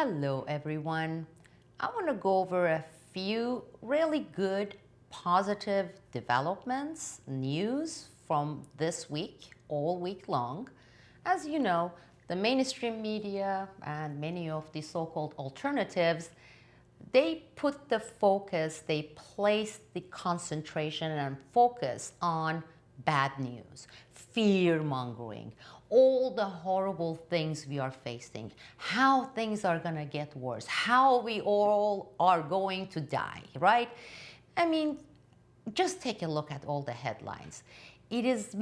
Hello everyone. I want to go over a few really good positive developments, news from this week, all week long. As you know, the mainstream media and many of the so-called alternatives, they put the focus, they place the concentration and focus on bad news, fear-mongering, all the horrible things we are facing, how things are going to get worse, how we all are going to die, right? I mean, just take a look at all the headlines. It is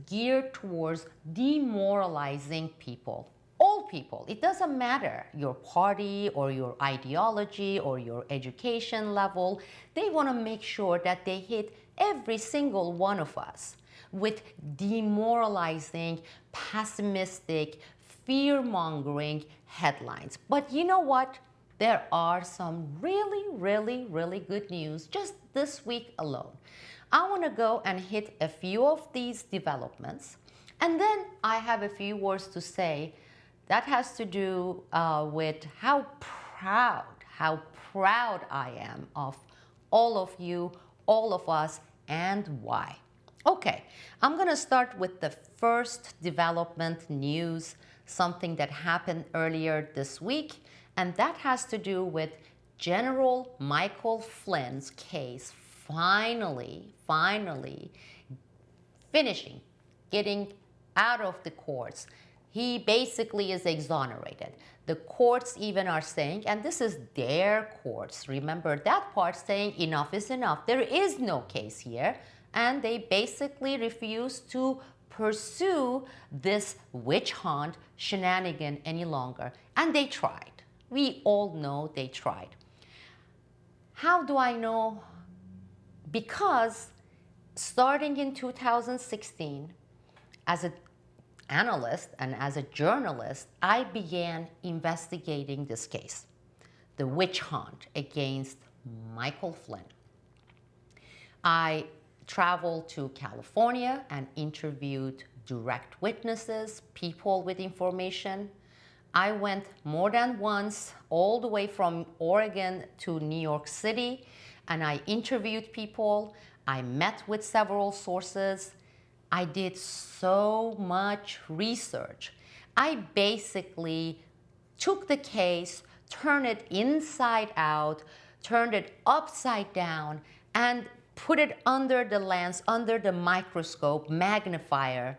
geared towards demoralizing people. All people. It doesn't matter your party or your ideology or your education level. They want to make sure that they hit every single one of us with demoralizing, pessimistic, fear-mongering headlines. But you know what? There are some really good news just this week alone. I want to go and hit a few of these developments, and then I have a few words to say that has to do with how proud I am of all of you, all of us, and why. Okay, I'm gonna start with the first development news, something that happened earlier this week, and that has to do with General Michael Flynn's case finally finishing, getting out of the courts. He basically is exonerated. The courts even are saying, and this is their courts, remember that part, saying enough is enough. There is no case here. And they basically refuse to pursue this witch hunt shenanigan any longer. And they tried. We all know they tried. How do I know? Because starting in 2016, as an analyst and as a journalist, I began investigating this case, the witch hunt against Michael Flynn. I traveled to California and interviewed direct witnesses, people with information. I went more than once all the way from Oregon to New York City, and I interviewed people. I met with several sources. I did so much research. I basically took the case, turned it inside out, turned it upside down, and put it under the lens, under the microscope, magnifier.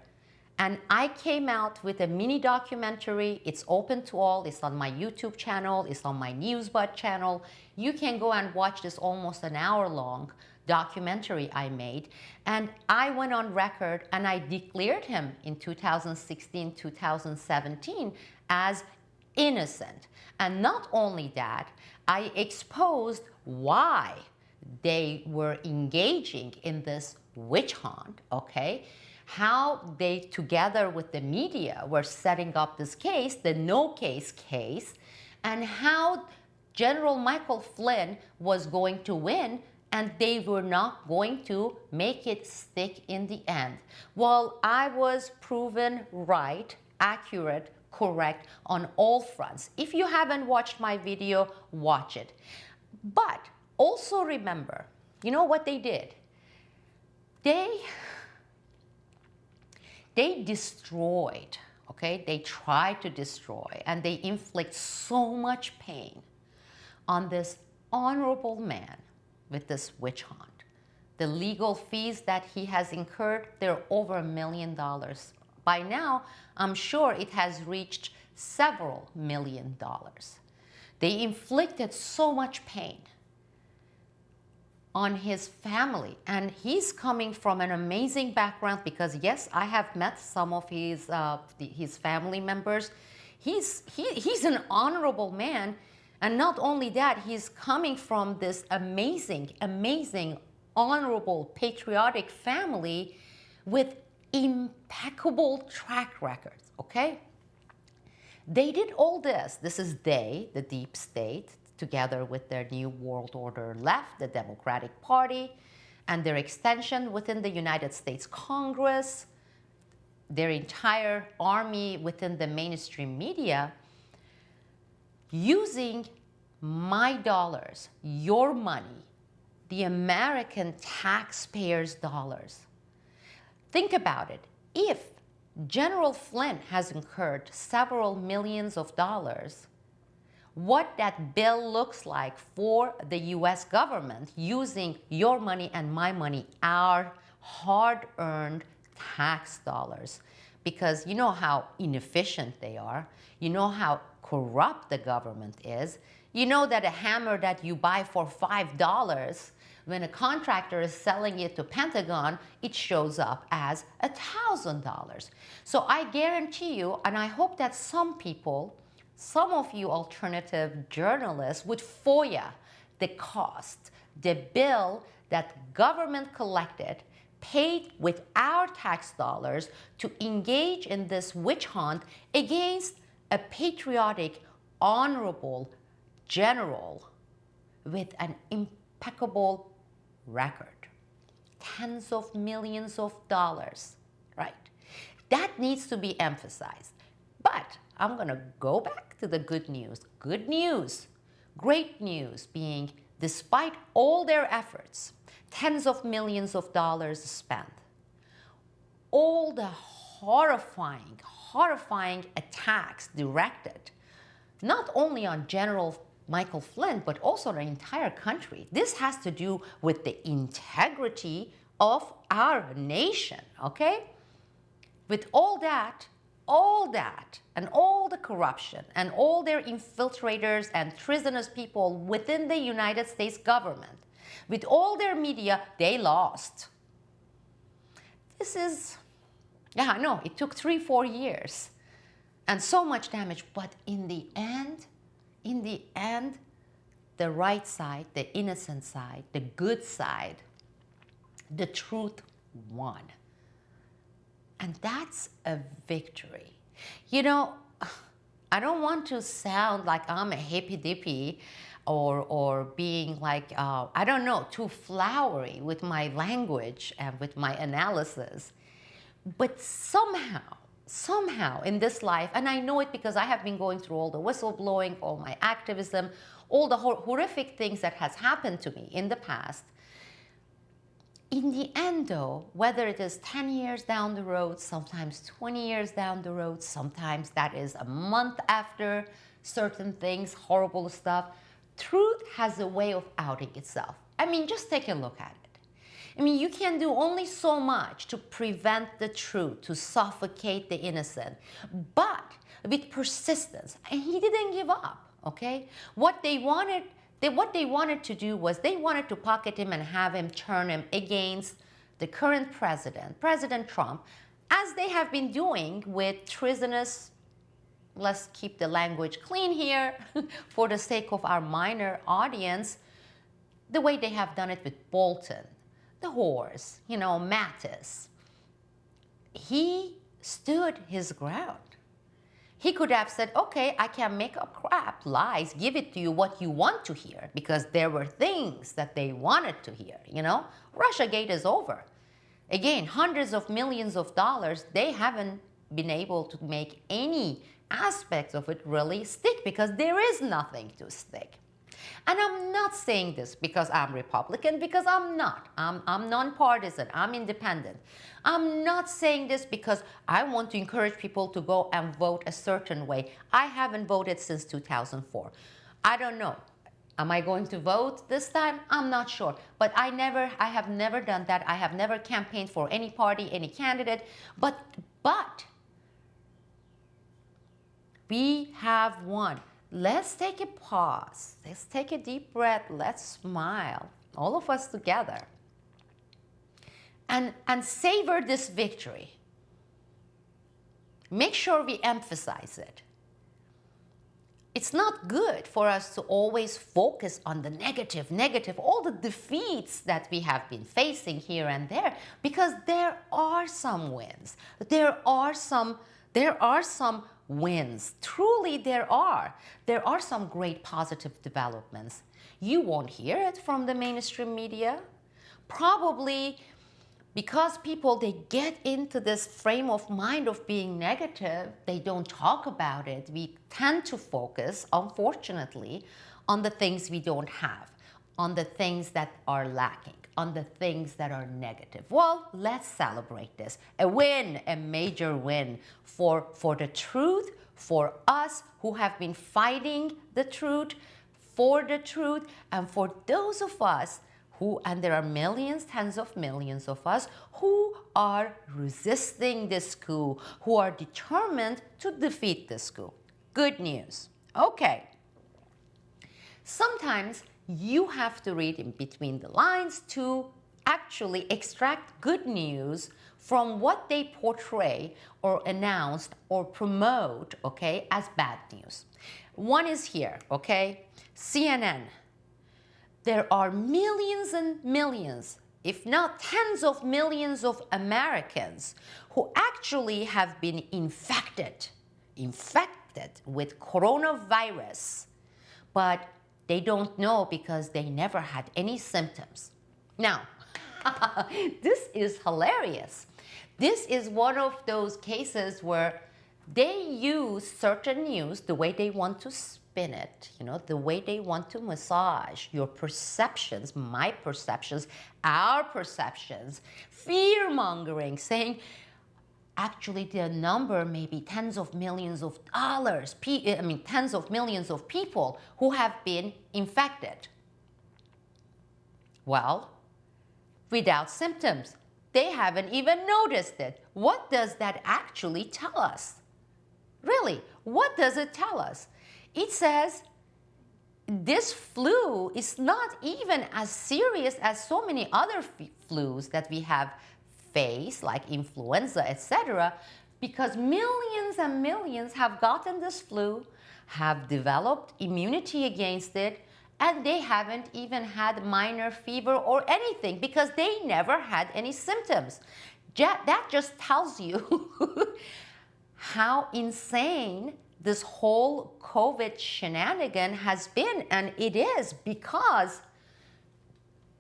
And I came out with a mini documentary. It's open to all. It's on my YouTube channel. It's on my Newsbud channel. You can go and watch this almost an hour-long documentary I made. And I went on record and I declared him in 2016, 2017 as innocent. And not only that, I exposed why they were engaging in this witch hunt, okay? How they, together with the media, were setting up this case, the no case case, and how General Michael Flynn was going to win and they were not going to make it stick in the end. Well, I was proven right, accurate, correct on all fronts. If you haven't watched my video, watch it. But also remember, you know what they did? They destroyed, okay? They tried to destroy, and they inflict so much pain on this honorable man with this witch hunt. The legal fees that he has incurred, they're over $1 million. By now, I'm sure it has reached several million dollars. They inflicted so much pain on his family, and he's coming from an amazing background because yes, I have met some of his family members. He's an honorable man, and not only that, he's coming from this amazing honorable patriotic family with impeccable track records. Okay, they did all this. This is they, the deep state, together with their New World Order left, the Democratic Party, and their extension within the United States Congress, their entire army within the mainstream media. using my dollars, your money, the American taxpayers' dollars. Think about it. If General Flynn has incurred several millions of dollars, what that bill looks like for the US government using your money and my money, our hard-earned tax dollars. Because you know how inefficient they are. You know how corrupt the government is. You know that a hammer that you buy for $5, when a contractor is selling it to Pentagon, it shows up as $1,000. So I guarantee you, and I hope that some people, some of you alternative journalists would FOIA the cost, the bill that government collected, paid with our tax dollars to engage in this witch hunt against a patriotic, honorable general with an impeccable record. Tens of millions of dollars, right? That needs to be emphasized. But I'm going to go back to the good news. Good news, great news being, despite all their efforts, tens of millions of dollars spent, all the horrifying attacks directed, not only on General Michael Flynn, but also the entire country. This has to do with the integrity of our nation, okay? With all that, and all the corruption, and all their infiltrators and treasonous people within the United States government, with all their media, they lost. This is, yeah, I know, it took 3-4 years and so much damage, but in the end, the right side, the innocent side, the good side, the truth won. And that's a victory. You know, I don't want to sound like I'm a hippy-dippy or being like, I don't know, too flowery with my language and with my analysis. But somehow in this life, and I know it because I have been going through all the whistleblowing, all my activism, all the horrific things that has happened to me in the past. In the end though, whether it is 10 years down the road, sometimes 20 years down the road, sometimes that is a month after certain things, horrible stuff, truth has a way of outing itself. I mean, just take a look at it. I mean, you can do only so much to prevent the truth, to suffocate the innocent, but with persistence, and he didn't give up, okay? What they wanted to do was they wanted to pocket him and have him turn him against the current president, President Trump, as they have been doing with treasonous, let's keep the language clean here for the sake of our minor audience, the way they have done it with Bolton, the horse, you know, Mattis. He stood his ground. He could have said, okay, I can make up crap, lies, give it to you what you want to hear, because there were things that they wanted to hear, you know? Russiagate is over. Again, hundreds of millions of dollars, they haven't been able to make any aspects of it really stick because there is nothing to stick. And I'm not saying this because I'm Republican, because I'm not. I'm nonpartisan, I'm independent. I'm not saying this because I want to encourage people to go and vote a certain way. I haven't voted since 2004. I don't know. Am I going to vote this time? I'm not sure. But I have never done that. I have never campaigned for any party, any candidate. But we have won. Let's take a pause. Let's take a deep breath. Let's smile, all of us together, and savor this victory. Make sure we emphasize it. It's not good for us to always focus on the negative, all the defeats that we have been facing here and there, because there are some wins. There are some wins. Truly there are. There are some great positive developments. You won't hear it from the mainstream media. Probably because people, they get into this frame of mind of being negative, they don't talk about it. We tend to focus, unfortunately, on the things we don't have, on the things that are lacking, on the things that are negative. Well, let's celebrate this. A win, a major win for the truth, for us who have been fighting the truth, for the truth, and for those of us who, and there are millions, tens of millions of us, who are resisting this coup, who are determined to defeat this coup. Good news. Okay. Sometimes you have to read in between the lines to actually extract good news from what they portray or announce or promote, okay, as bad news. One is here, okay, CNN. There are millions and millions, if not tens of millions of Americans who actually have been infected with coronavirus, but they don't know because they never had any symptoms. Now, this is hilarious. This is one of those cases where they use certain news the way they want to spin it, you know, the way they want to massage your perceptions, my perceptions, our perceptions, fear-mongering, saying, actually the number may be tens of millions of dollars, tens of millions of people who have been infected. Well, without symptoms. They haven't even noticed it. What does that actually tell us? Really, what does it tell us? It says this flu is not even as serious as so many other flus that we have faced, like influenza, etc., because millions and millions have gotten this flu, have developed immunity against it, and they haven't even had minor fever or anything because they never had any symptoms. That just tells you how insane this whole COVID shenanigan has been, and it is because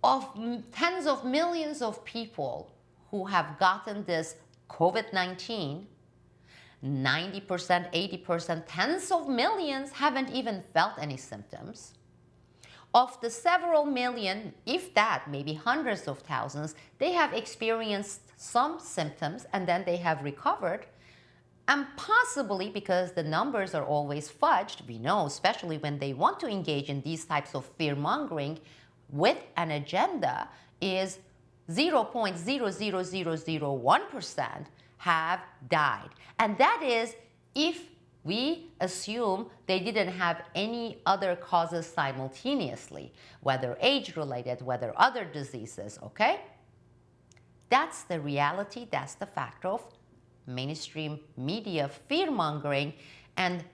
of tens of millions of people who have gotten this COVID-19, 90%, 80%, tens of millions haven't even felt any symptoms. Of the several million, if that, maybe hundreds of thousands, they have experienced some symptoms and then they have recovered. And possibly, because the numbers are always fudged, we know, especially when they want to engage in these types of fear-mongering with an agenda, is 0.00001% have died. And that is if we assume they didn't have any other causes simultaneously, whether age-related, whether other diseases, okay? That's the reality, that's the fact of mainstream media fear-mongering. And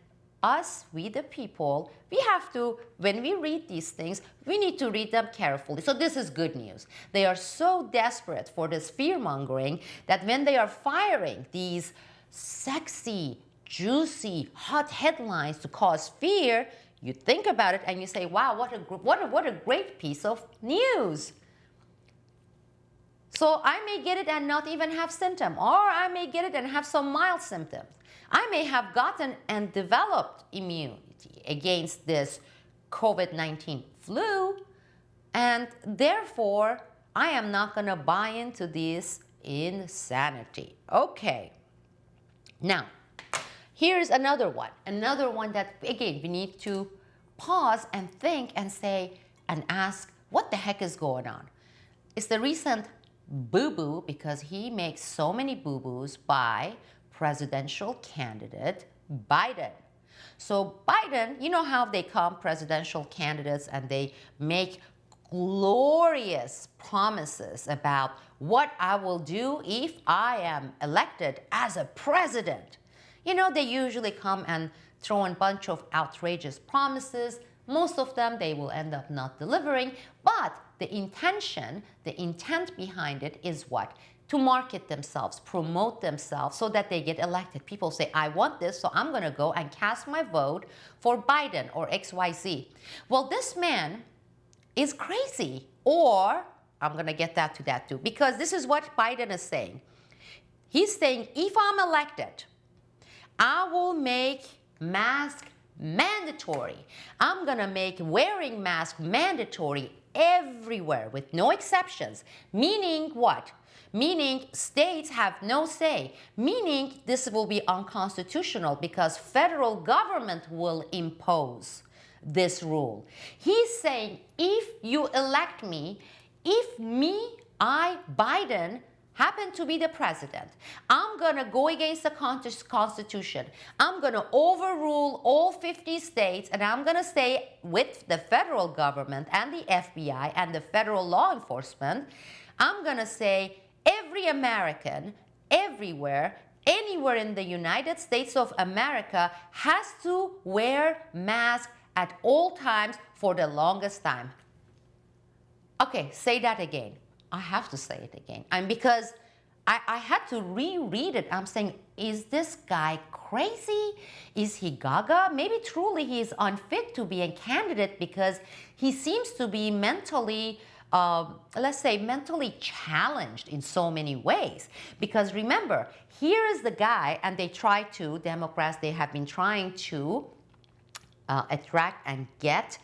us, we the people, we have to, when we read these things, we need to read them carefully. So this is good news. They are so desperate for this fear-mongering that when they are firing these sexy, juicy, hot headlines to cause fear, you think about it and you say, wow, what a great piece of news. So I may get it and not even have symptoms, or I may get it and have some mild symptoms. I may have gotten and developed immunity against this COVID-19 flu, and therefore I am not going to buy into this insanity. Okay. Now, here's another one that, again, we need to pause and think and say and ask, what the heck is going on? It's the recent Booboo, because he makes so many boo-boos, by presidential candidate Biden. So Biden, you know how they come, presidential candidates, and they make glorious promises about what I will do if I am elected as a president. You know, they usually come and throw in a bunch of outrageous promises. Most of them they will end up not delivering, but the intent behind it is what? To market themselves, promote themselves so that they get elected. People say, I want this, so I'm going to go and cast my vote for Biden or XYZ. Well, this man is crazy, or I'm going to get that to that too. Because this is what Biden is saying. He's saying, if I'm elected, I will make mask mandatory. I'm going to make wearing mask mandatory everywhere with no exceptions. Meaning what? Meaning states have no say. Meaning this will be unconstitutional because federal government will impose this rule. He's saying, if you elect me, Biden, happen to be the president, I'm going to go against the Constitution. I'm going to overrule all 50 states, and I'm going to say with the federal government and the FBI and the federal law enforcement, I'm going to say every American, everywhere, anywhere in the United States of America has to wear masks at all times for the longest time. Okay, say that again. I have to say it again. And because I had to reread it, I'm saying, is this guy crazy? Is he gaga? Maybe truly he is unfit to be a candidate because he seems to be mentally, let's say, mentally challenged in so many ways. Because remember, here is the guy, and Democrats, they have been trying to attract and get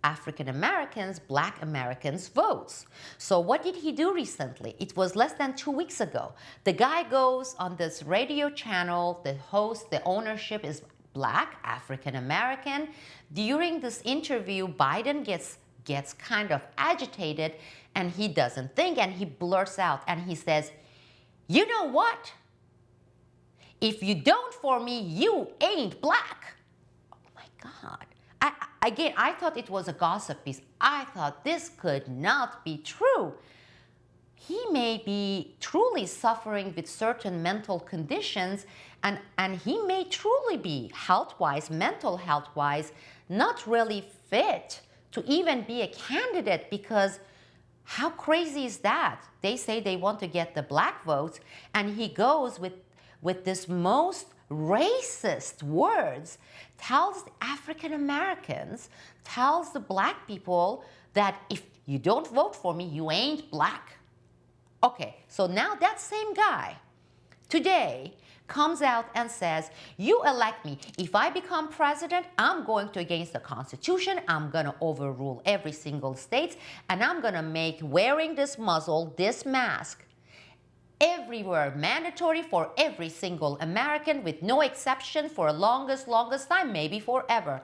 African Americans, Black Americans votes. So what did he do recently? It was less than 2 weeks ago. The guy goes on this radio channel, the host, the ownership is Black, African American. During this interview, Biden gets kind of agitated and he doesn't think and he blurts out and he says, you know what? If you don't for me, you ain't Black. Oh my God. Again, I thought it was a gossip piece. I thought this could not be true. He may be truly suffering with certain mental conditions, and he may truly be health-wise, mental health-wise, not really fit to even be a candidate because how crazy is that? They say they want to get the Black votes, and he goes with this most racist words, tells the African Americans, tells the Black people that if you don't vote for me, you ain't Black. Okay, so now that same guy today comes out and says, you elect me. If I become president, I'm going to against the Constitution. I'm going to overrule every single state, and I'm going to make wearing this muzzle, this mask, everywhere mandatory for every single American with no exception for longest time, maybe forever.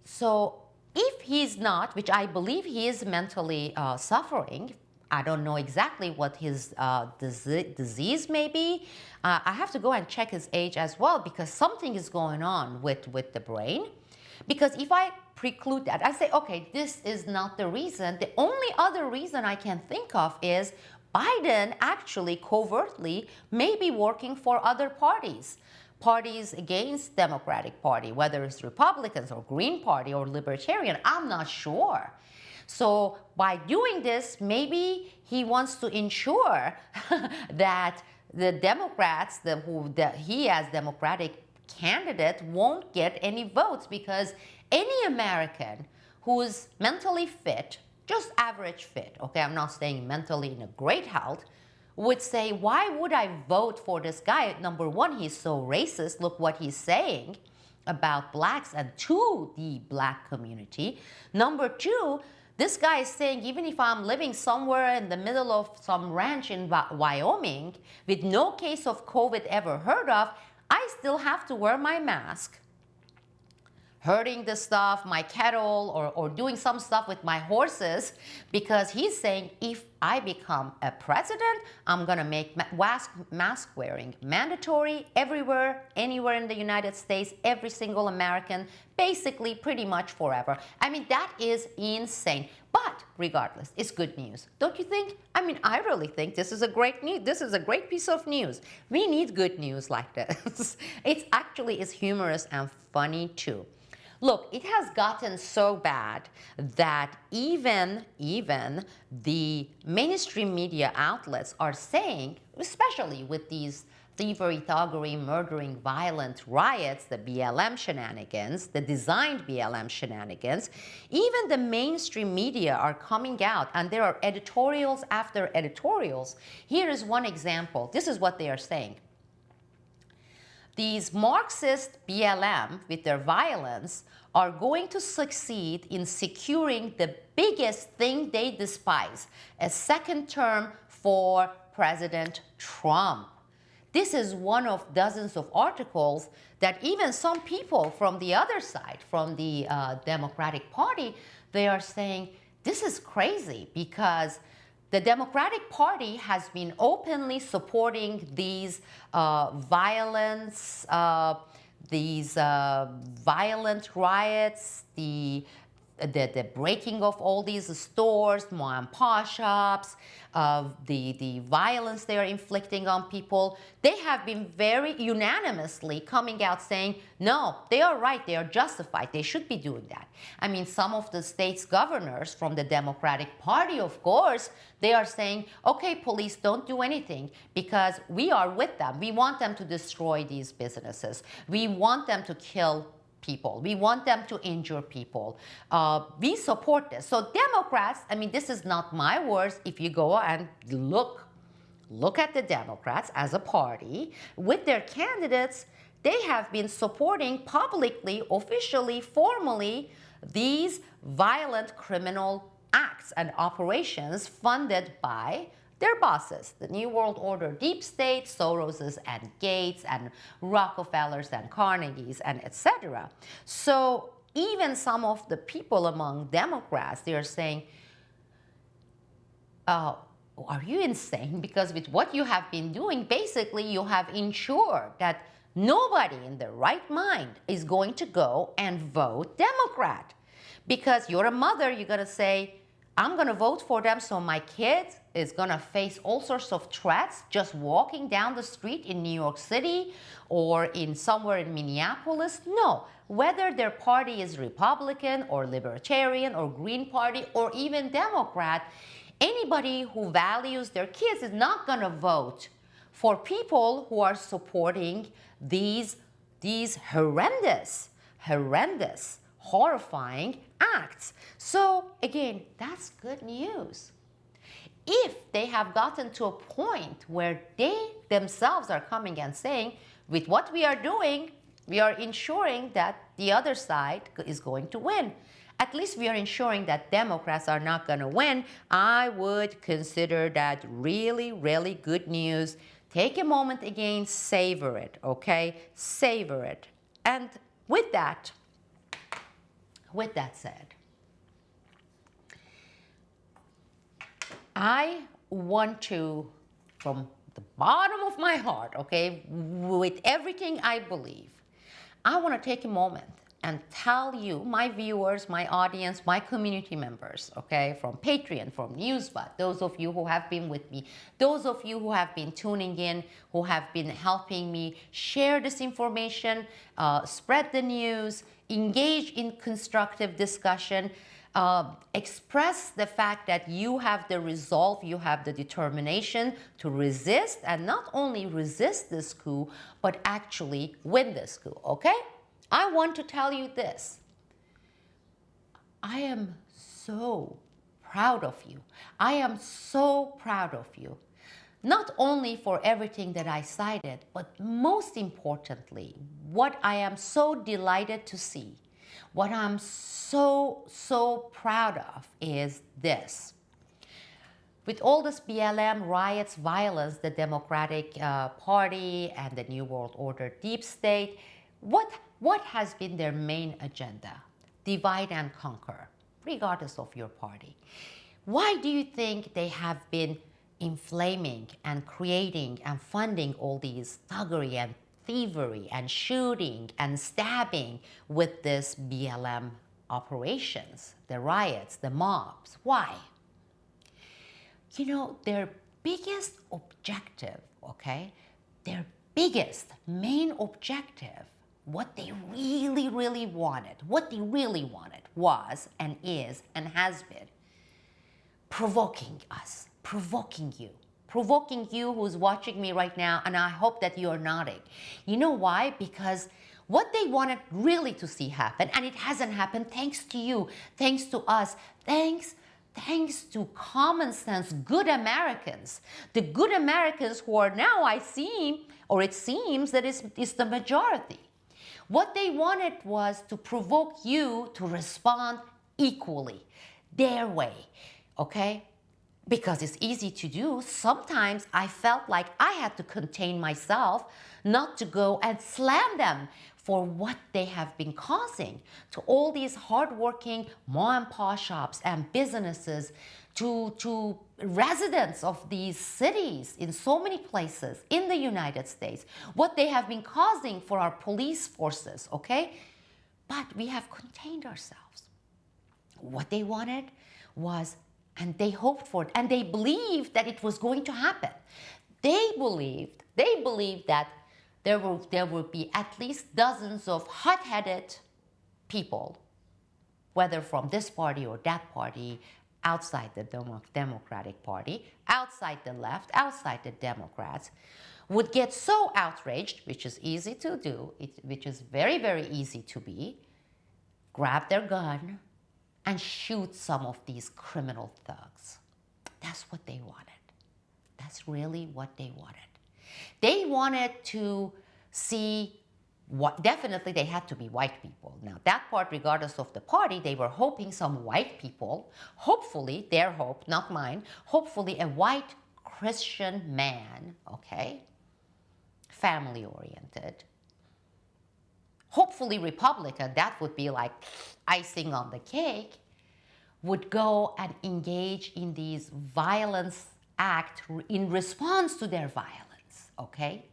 So if he's not, which I believe he is mentally suffering, I don't know exactly what his disease may be. I have to go and check his age as well because something is going on with the brain. Because if I preclude that, I say, okay, this is not the reason. The only other reason I can think of is Biden actually covertly may be working for other parties against Democratic Party, whether it's Republicans or Green Party or Libertarian, I'm not sure. So by doing this, maybe he wants to ensure that the Democrats, he as Democratic candidate won't get any votes because any American who's mentally fit, just average fit, okay, I'm not saying mentally in a great health, would say, why would I vote for this guy? Number one, he's so racist. Look what he's saying about Blacks and to the Black community. Number two, this guy is saying, even if I'm living somewhere in the middle of some ranch in Wyoming with no case of COVID ever heard of, I still have to wear my mask. Herding the stuff, my cattle, or doing some stuff with my horses, because he's saying if I become a president, I'm gonna make mask wearing mandatory everywhere, anywhere in the United States, every single American, basically pretty much forever. I mean, that is insane. But regardless, it's good news. Don't you think? I mean, I really think this is a great news. This is a great piece of news. We need good news like this. It's actually is humorous and funny too. Look, it has gotten so bad that even the mainstream media outlets are saying, especially with these thievery, thuggery, murdering, violent riots, the BLM shenanigans, the designed BLM shenanigans, even the mainstream media are coming out, and there are editorials after editorials. Here is one example. This is what they are saying. These Marxist BLM, with their violence, are going to succeed in securing the biggest thing they despise, a second term for President Trump. This is one of dozens of articles that even some people from the other side, from the Democratic Party, they are saying, this is crazy because the Democratic Party has been openly supporting these violent riots, the breaking of all these stores, mom and pop shops, the violence they are inflicting on people. They have been very unanimously coming out saying, no, they are right, they are justified, they should be doing that. I mean, some of the states' governors from the Democratic Party, of course, they are saying, okay, police, don't do anything because we are with them. We want them to destroy these businesses. We want them to kill people. We want them to injure people. We support this. So Democrats, I mean, this is not my words. If you go and look at the Democrats as a party with their candidates, they have been supporting publicly, officially, formally, these violent criminal acts and operations funded by their bosses, the New World Order deep state, Soroses and Gates and Rockefellers and Carnegies and etc. So even some of the people among Democrats, they are saying, are you insane? Because with what you have been doing, basically you have ensured that nobody in their right mind is going to go and vote Democrat. Because you're a mother, you're going to say, I'm going to vote for them so my kid is going to face all sorts of threats just walking down the street in New York City or in somewhere in Minneapolis. No, whether their party is Republican or Libertarian or Green Party or even Democrat, anybody who values their kids is not going to vote for people who are supporting these horrendous, horrifying acts. So again, that's good news. If they have gotten to a point where they themselves are coming and saying, with what we are doing, we are ensuring that the other side is going to win. At least we are ensuring that Democrats are not going to win. I would consider that really, really good news. Take a moment again, savor it, okay? Savor it. And with that said, I want to, from the bottom of my heart, okay, with everything I believe, I want to take a moment and tell you, my viewers, my audience, my community members, okay, from Patreon, from Newsbud, those of you who have been with me, those of you who have been tuning in, who have been helping me share this information, spread the news, engage in constructive discussion, express the fact that you have the resolve, you have the determination to resist, and not only resist this coup, but actually win this coup, okay? I want to tell you this. I am so proud of you. I am so proud of you. Not only for everything that I cited, but most importantly, what I am so delighted to see, what I'm so proud of is this. With all this BLM riots, violence, the Democratic Party and the New World Order deep state, what has been their main agenda? Divide and conquer, regardless of your party. Why do you think they have been inflaming and creating and funding all these thuggery and thievery and shooting and stabbing with this BLM operations, the riots, the mobs? Why? You know, their biggest objective, okay, their biggest main objective, what they really wanted was and is and has been provoking us, provoking you, provoking you who's watching me right now, and I hope that you're nodding. You know why? Because what they wanted really to see happen, and it hasn't happened thanks to you, thanks to us, thanks to common sense, good Americans. The good Americans who are now, it seems that is the majority. What they wanted was to provoke you to respond equally, their way, okay? Because it's easy to do. Sometimes I felt like I had to contain myself not to go and slam them for what they have been causing to all these hardworking mom and pop shops and businesses, to residents of these cities in so many places in the United States, what they have been causing for our police forces, okay? But we have contained ourselves. What they wanted was, and they hoped for it, and they believed that it was going to happen. They believed that there will be at least dozens of hot-headed people, whether from this party or that party, outside the Democratic Party, outside the left, outside the Democrats, would get so outraged, which is easy to do, which is very, very easy to be, grab their gun and shoot some of these criminal thugs. That's what they wanted. That's really what they wanted. They wanted to see definitely they had to be white people. Now that part, regardless of the party, they were hoping some white people, hopefully, their hope, not mine, hopefully a white Christian man, okay, family-oriented, hopefully Republican, that would be like icing on the cake, would go and engage in these violence acts in response to their violence, okay?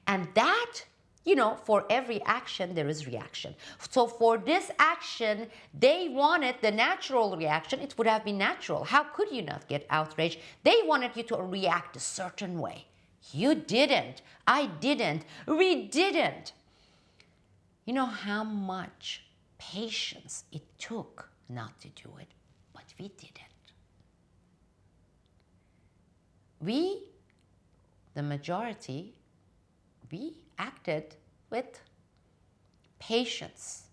And that, for every action, there is reaction. So for this action, they wanted the natural reaction. It would have been natural. How could you not get outraged? They wanted you to react a certain way. You didn't. I didn't. We didn't. You know how much patience it took not to do it, but we didn't. We, the majority, we acted with patience.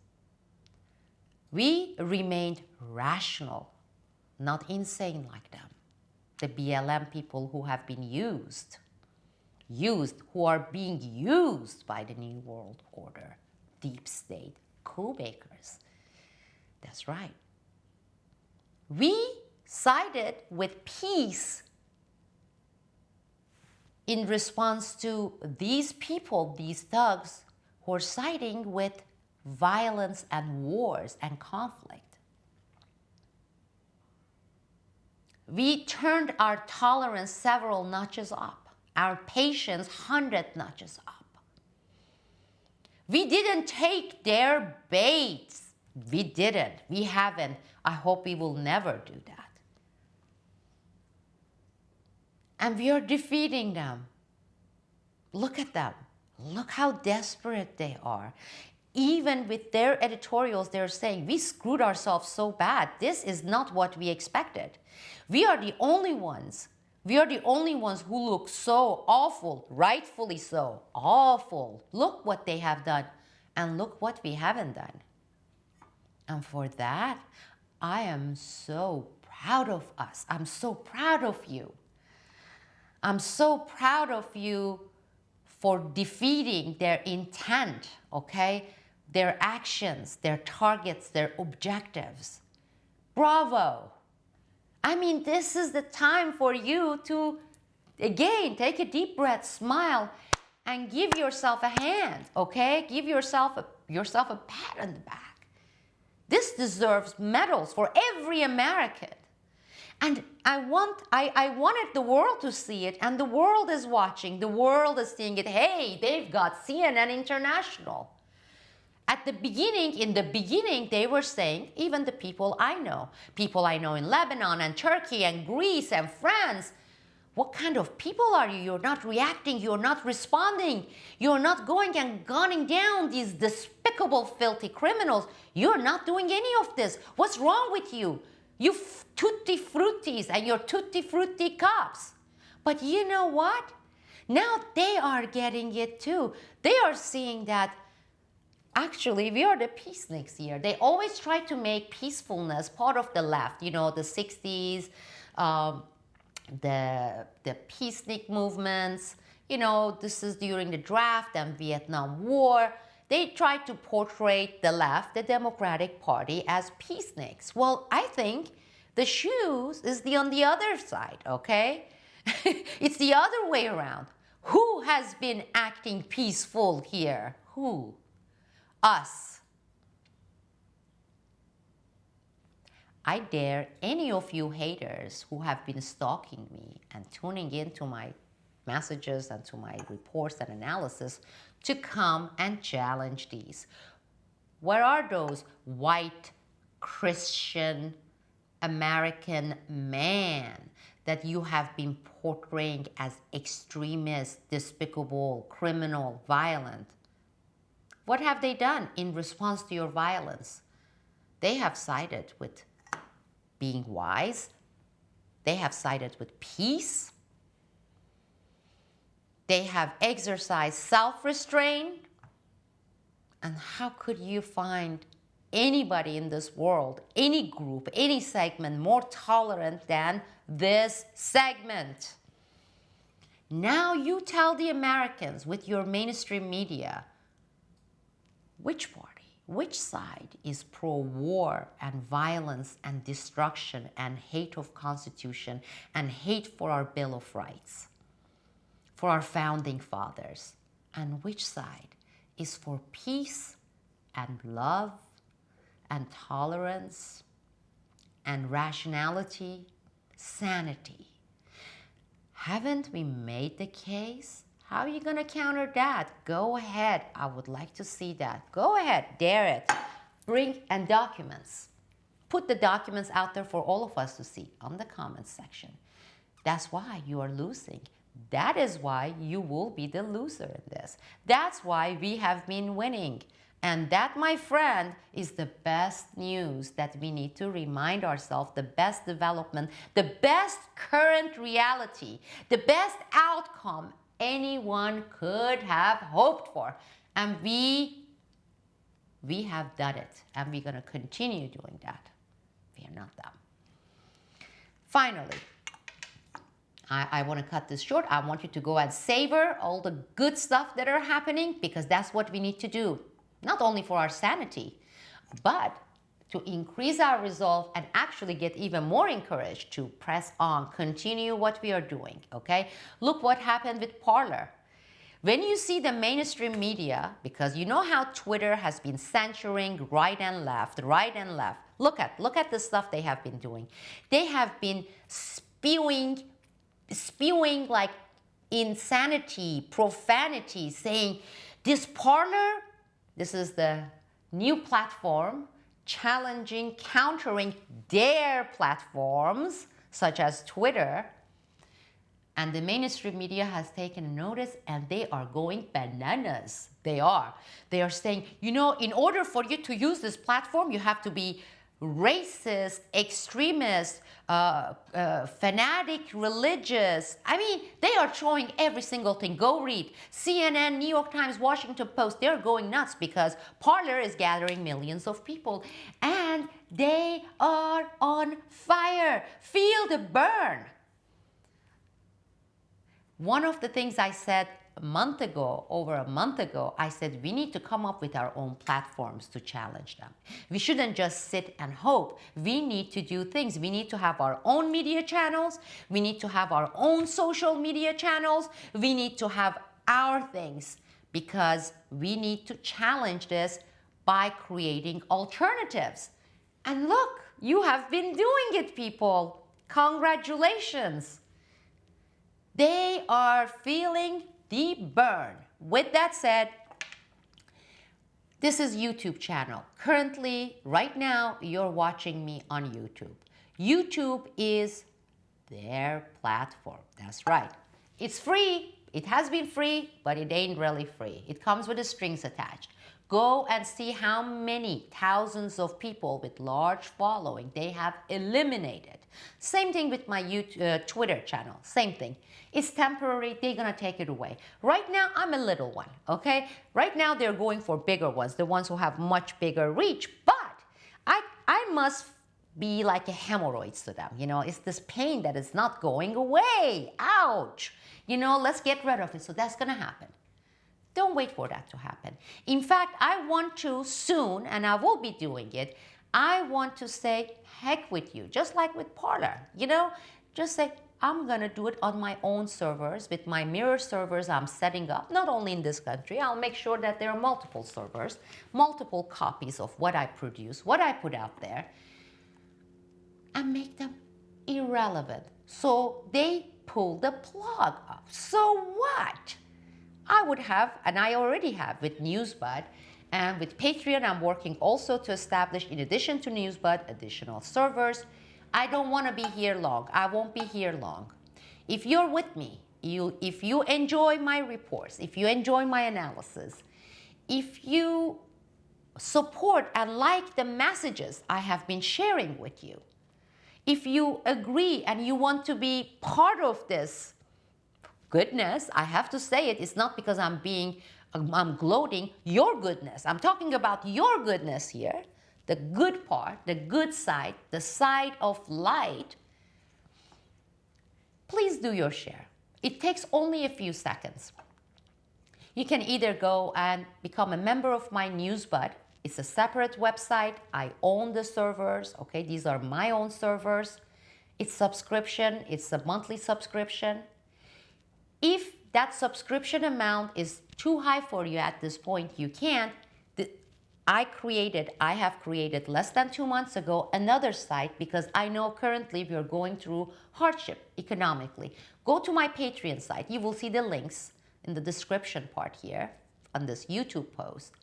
We remained rational, not insane like them. The BLM people who have been used, who are being used by the New World Order, deep state, coup makers. That's right. We sided with peace in response to these people, these thugs, who are siding with violence and wars and conflict. We turned our tolerance several notches up, our patience 100 notches up. We didn't take their baits. We didn't. We haven't. I hope we will never do that. And we are defeating them. Look at them. Look how desperate they are. Even with their editorials, they're saying, we screwed ourselves so bad. This is not what we expected. We are the only ones. We are the only ones who look so awful, rightfully so, awful. Look what they have done, and look what we haven't done. And for that, I am so proud of us. I'm so proud of you. I'm so proud of you for defeating their intent, okay? Their actions, their targets, their objectives. Bravo. I mean, this is the time for you to, again, take a deep breath, smile, and give yourself a hand, okay? Give yourself a pat on the back. This deserves medals for every American. And I wanted the world to see it, and the world is watching. The world is seeing it. Hey, they've got CNN International. In the beginning, they were saying, even the people I know in Lebanon and Turkey and Greece and France, what kind of people are you? You're not reacting, you're not responding, you're not going and gunning down these despicable, filthy criminals. You're not doing any of this. What's wrong with you? You tutti fruttis and your tutti frutti cops. But you know what? Now they are getting it too. They are seeing that actually we are the peaceniks here. They always try to make peacefulness part of the left. You know, the 60s, the peacenik movements. You know, this is during the draft and Vietnam War. They try to portray the left, the Democratic Party, as peaceniks. Well, I think the shoes is on the other side, okay? It's the other way around. Who has been acting peaceful here? Who? Us. I dare any of you haters who have been stalking me and tuning into my messages and to my reports and analysis to come and challenge these. Where are those white Christian American men that you have been portraying as extremist, despicable, criminal, violent? What have they done in response to your violence? They have sided with being wise. They have sided with peace. They have exercised self-restraint. And how could you find anybody in this world, any group, any segment more tolerant than this segment? Now you tell the Americans with your mainstream media, which party, which side is pro-war and violence and destruction and hate of Constitution and hate for our Bill of Rights, for our founding fathers, and which side is for peace and love and tolerance and rationality, sanity. Haven't we made the case? How are you going to counter that? Go ahead. I would like to see that. Go ahead. Dare it. Bring and documents. Put the documents out there for all of us to see on the comments section. That's why you are losing. That is why you will be the loser in this. That's why we have been winning. And that, my friend, is the best news that we need to remind ourselves, the best development, the best current reality, the best outcome anyone could have hoped for. And we have done it, and we're going to continue doing that. We are not dumb. Finally, I want to cut this short. I want you to go and savor all the good stuff that are happening, because that's what we need to do. Not only for our sanity, but to increase our resolve and actually get even more encouraged to press on, continue what we are doing, okay? Look what happened with Parler. When you see the mainstream media, because you know how Twitter has been censoring right and left. Look at the stuff they have been doing. They have been spewing like insanity, profanity, saying this Parler, this is the new platform, challenging, countering their platforms, such as Twitter. And the mainstream media has taken notice, and they are going bananas. They are saying, you know, in order for you to use this platform, you have to be racist, extremist, fanatic, religious. I mean, they are showing every single thing. Go read CNN, New York Times, Washington Post. They're going nuts because Parler is gathering millions of people, and they are on fire. Feel the burn. One of the things I said over a month ago, I said we need to come up with our own platforms to challenge them. We shouldn't just sit and hope. We need to do things. We need to have our own media channels. We need to have our own social media channels. We need to have our things, because we need to challenge this by creating alternatives. And look, you have been doing it, people. Congratulations. They are feeling the burn. With that said, this is YouTube channel. Currently, right now, you're watching me on YouTube. YouTube is their platform. That's right. It's free. It has been free, but it ain't really free. It comes with the strings attached. Go and see how many thousands of people with large following they have eliminated. Same thing with my Twitter channel, same thing. It's temporary, they're gonna take it away. Right now, I'm a little one, okay? Right now, they're going for bigger ones, the ones who have much bigger reach, but I must be like a hemorrhoids to them, you know? It's this pain that is not going away, ouch. You know, let's get rid of it, so that's gonna happen. Don't wait for that to happen. In fact, I want to soon, and I will be doing it, I want to say, heck with you, just like with Parler, you know? Just say, I'm gonna do it on my own servers, with my mirror servers I'm setting up, not only in this country, I'll make sure that there are multiple servers, multiple copies of what I produce, what I put out there, and make them irrelevant. So they pull the plug up. So what? I would have, and I already have with Newsbud, and with Patreon, I'm working also to establish, in addition to Newsbud, additional servers. I don't want to be here long. I won't be here long. If you're with me, if you enjoy my reports, if you enjoy my analysis, if you support and like the messages I have been sharing with you, if you agree and you want to be part of this goodness, I have to say it, it's not because I'm gloating, your goodness. I'm talking about your goodness here, the good part, the good side, the side of light. Please do your share. It takes only a few seconds. You can either go and become a member of my Newsbud. It's a separate website. I own the servers, okay? These are my own servers. It's subscription, it's a monthly subscription. If that subscription amount is too high for you at this point, you can't. I have created less than 2 months ago another site because I know currently we're going through hardship economically. Go to my Patreon site. You will see the links in the description part here on this YouTube post.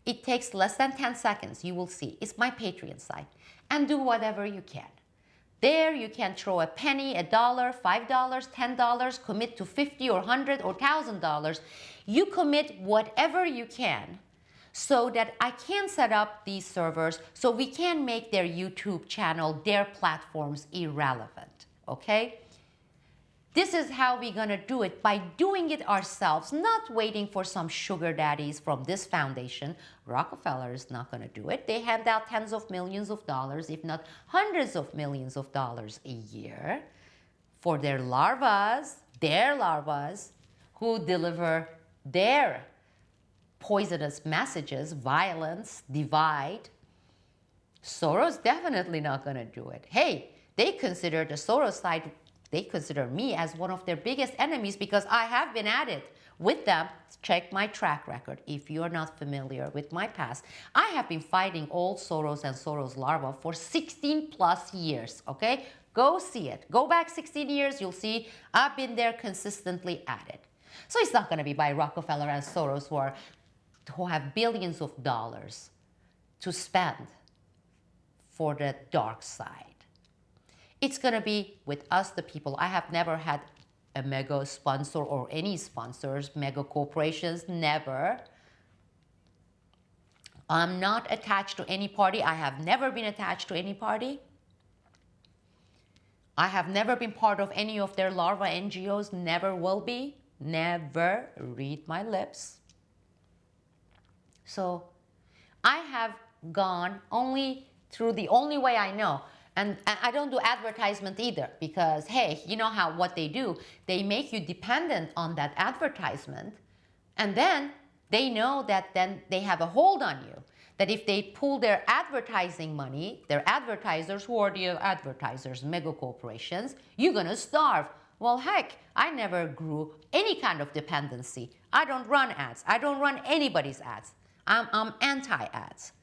It takes less than 10 seconds. You will see. It's my Patreon site. And do whatever you can. There you can throw a penny, $1, $5, $10, commit to $50 or $100 or $1,000. You commit whatever you can so that I can set up these servers so we can make their YouTube channel, their platforms irrelevant, okay? This is how we're gonna do it, by doing it ourselves, not waiting for some sugar daddies from this foundation. Rockefeller is not gonna do it. They hand out tens of millions of dollars, if not hundreds of millions of dollars a year for their larvas who deliver their poisonous messages, violence, divide. Soros definitely not gonna do it. Hey, they consider the Soros side, they consider me as one of their biggest enemies because I have been at it with them. Check my track record if you're not familiar with my past. I have been fighting old Soros and Soros larva for 16 plus years, okay? Go see it. Go back 16 years, you'll see I've been there consistently at it. So it's not gonna be by Rockefeller and Soros who have billions of dollars to spend for the dark side. It's gonna be with us, the people. I have never had a mega sponsor or any sponsors, mega corporations, never. I'm not attached to any party. I have never been attached to any party. I have never been part of any of their larva NGOs, never will be, never, read my lips. So I have gone only through the only way I know. And I don't do advertisement either because, hey, you know what they do? They make you dependent on that advertisement, and then they know that then they have a hold on you. That if they pull their advertising money, their advertisers, who are the advertisers, mega corporations, you're gonna starve. Well, heck, I never grew any kind of dependency. I don't run ads. I don't run anybody's ads. I'm anti-ads.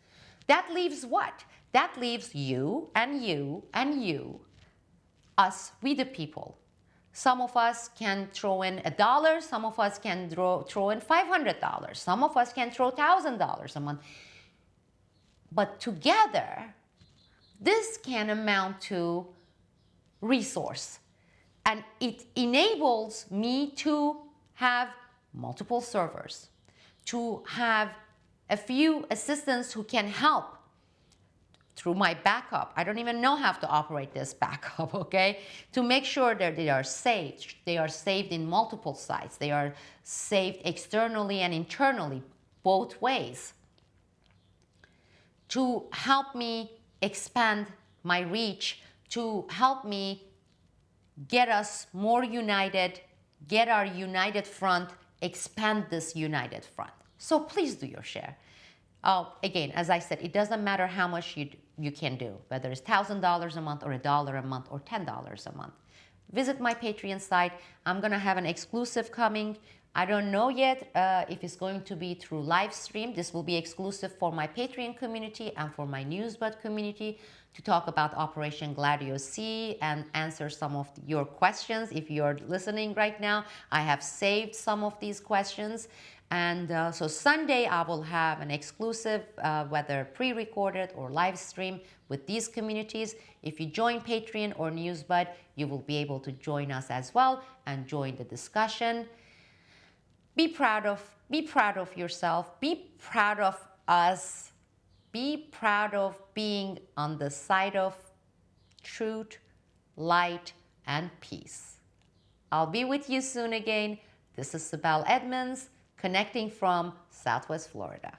That leaves what? That leaves you and you and you, us, we the people. Some of us can throw in $1, some of us can throw in $500, some of us can throw $1,000 a month. But together, this can amount to resource. And it enables me to have multiple servers, to have a few assistants who can help through my backup. I don't even know how to operate this backup, okay? To make sure that they are saved. They are saved in multiple sites. They are saved externally and internally, both ways. To help me expand my reach, to help me get us more united, get our united front, expand this united front. So please do your share. Again, as I said, it doesn't matter how much you can do, whether it's $1,000 a month or $1 a month or $10 a month. Visit my Patreon site. I'm going to have an exclusive coming. I don't know yet if it's going to be through live stream. This will be exclusive for my Patreon community and for my Newsbud community to talk about Operation Gladius C and answer some of your questions. If you're listening right now, I have saved some of these questions. And so Sunday, I will have an exclusive, whether pre-recorded or live stream with these communities. If you join Patreon or Newsbud, you will be able to join us as well and join the discussion. Be proud of yourself. Be proud of us. Be proud of being on the side of truth, light, and peace. I'll be with you soon again. This is Sibel Edmonds, connecting from Southwest Florida.